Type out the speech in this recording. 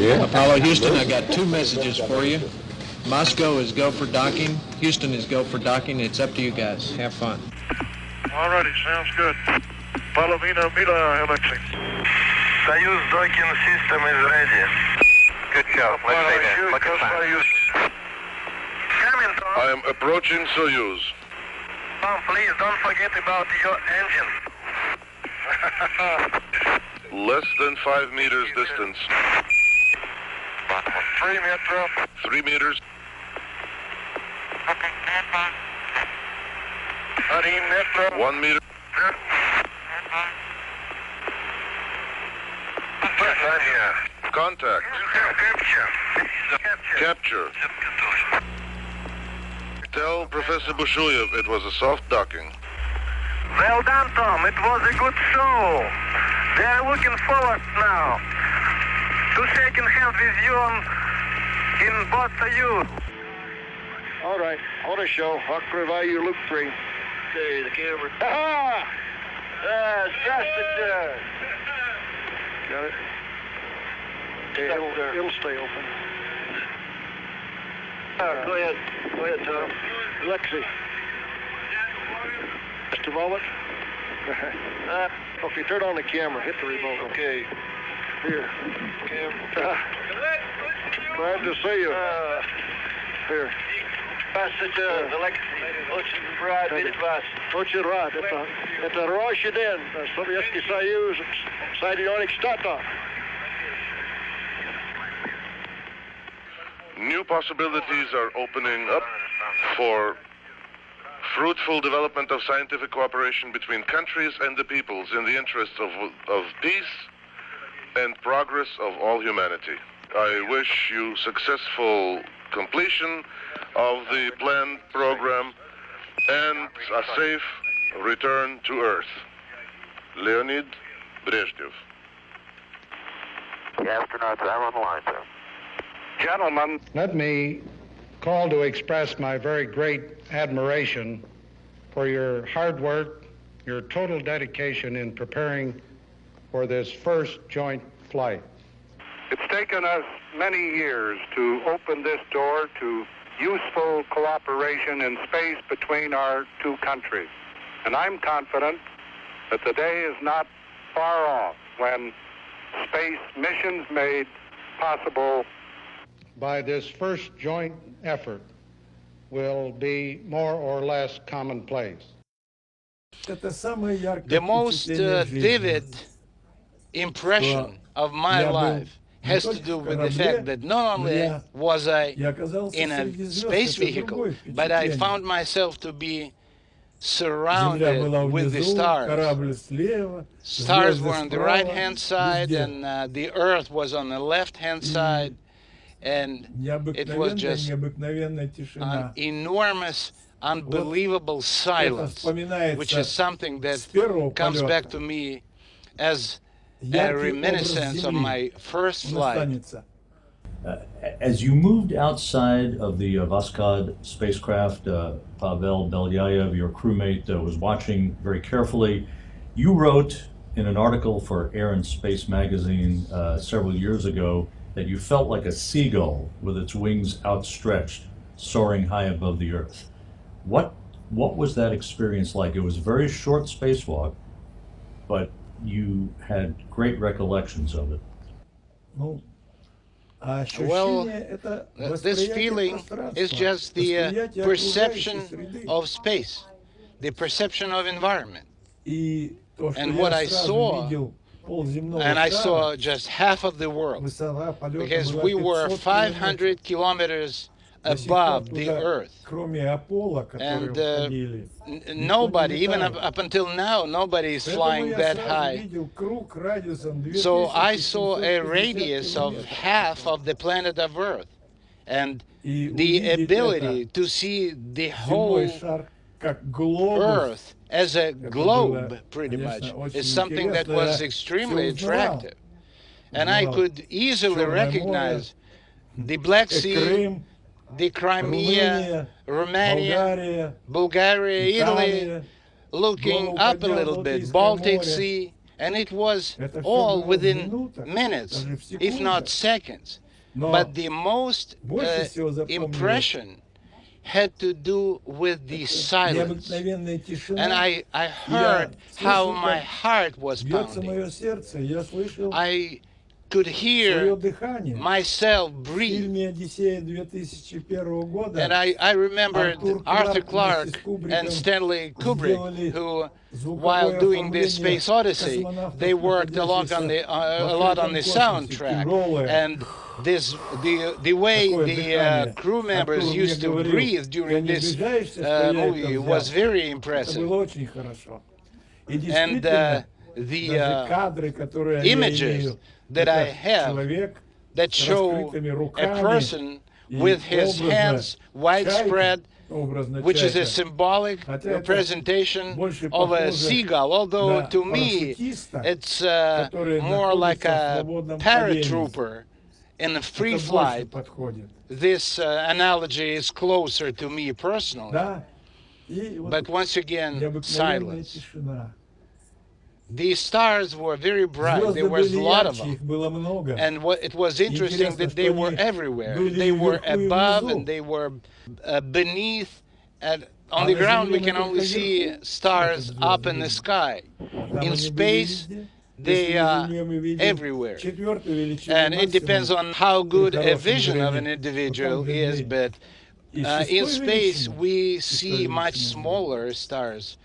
Apollo Houston, I got two messages for you. Moscow is go for docking. Houston is go for docking. It's up to you guys. Have fun. Alrighty, sounds good. Polovina Mila, Alexei. Soyuz docking system is ready. Good job. Let's say that. Look at that. Coming, Tom. I am approaching Soyuz. Tom, please don't forget about your engine. Less than 5 meters distance. 3 meters. 3 meters. 3 meters. 1 meter. Contact. Capture. Tell Professor Bushuyev it was a soft docking. Well done, Tom. It was a good show. They are looking forward now to shaking hands with you in both Soyuz. All right, auto show. Arkhipovich Loop 3. Okay, the camera. Ah! Здравствуйте. Got it? Okay, it'll stay open. Go ahead. Go ahead, Tom. Alexei. Just a moment. Okay, turn on the camera. Hit the remote. Okay. Here. Camera. Glad to see you. Here. Здравствуйте, Alexei. Очень рад видеть вас. Очень рад. Это Россия, Советский Союз, Соединенных Штатов. New possibilities are opening up for fruitful development of scientific cooperation between countries and the peoples in the interests of peace and progress of all humanity. I wish you successful completion of the planned program and a safe return to Earth. Leonid Brezhnev. The astronauts are on the line, sir. Gentlemen, let me call to express my very great admiration for your hard work, your total dedication in preparing for this first joint flight. It's taken us many years to open this door to useful cooperation in space between our two countries. And I'm confident that the day is not far off when space missions made possible by this first joint effort will be more or less commonplace. The most vivid impression of my life has to do with the fact that not only was I in a space vehicle, but I found myself to be surrounded with the stars. Stars were on the right-hand side, and the Earth was on the left-hand side, and it was just an enormous, unbelievable silence, which is something that comes back to me as a reminiscence of my first flight. As you moved outside of the Voskhod spacecraft, Pavel Belyayev, your crewmate, was watching very carefully. You wrote in an article for Air and Space magazine several years ago that you felt like a seagull with its wings outstretched, soaring high above the Earth. What was that experience like? It was a very short spacewalk, but you had great recollections of it. Well, this feeling is just the perception of space, the perception of environment. And what I saw, and I saw just half of the world, because we were 500 kilometers above the Earth. And nobody, even up until now, nobody is flying that high. So I saw a radius of half of the planet of Earth. And the ability to see the whole Earth as a globe, pretty much, is something that was extremely attractive. And I could easily recognize the Black Sea, the Crimea, Romania, Bulgaria, Italy, looking up a little bit, Baltic Sea, And it was all within minutes, if not seconds. But the most impression had to do with the silence. And I heard how my heart was pounding. I could hear myself breathe. And I remembered Arthur Clarke and Stanley Kubrick, who, while doing the Space Odyssey, they worked a lot on the soundtrack. And the way the crew members used to breathe during this movie was very impressive. And the images that I have that show a person with his hands widespread, which is a symbolic representation of a seagull, although to me it's more like a paratrooper in a free flight. This analogy is closer to me personally. But once again, silence. The stars were very bright. There was a lot of them. And it was interesting that they were everywhere. They were above and they were beneath. And on the ground, we can only see stars up in the sky. In space, they are everywhere. And it depends on how good a vision of an individual is, but in space we see much smaller stars.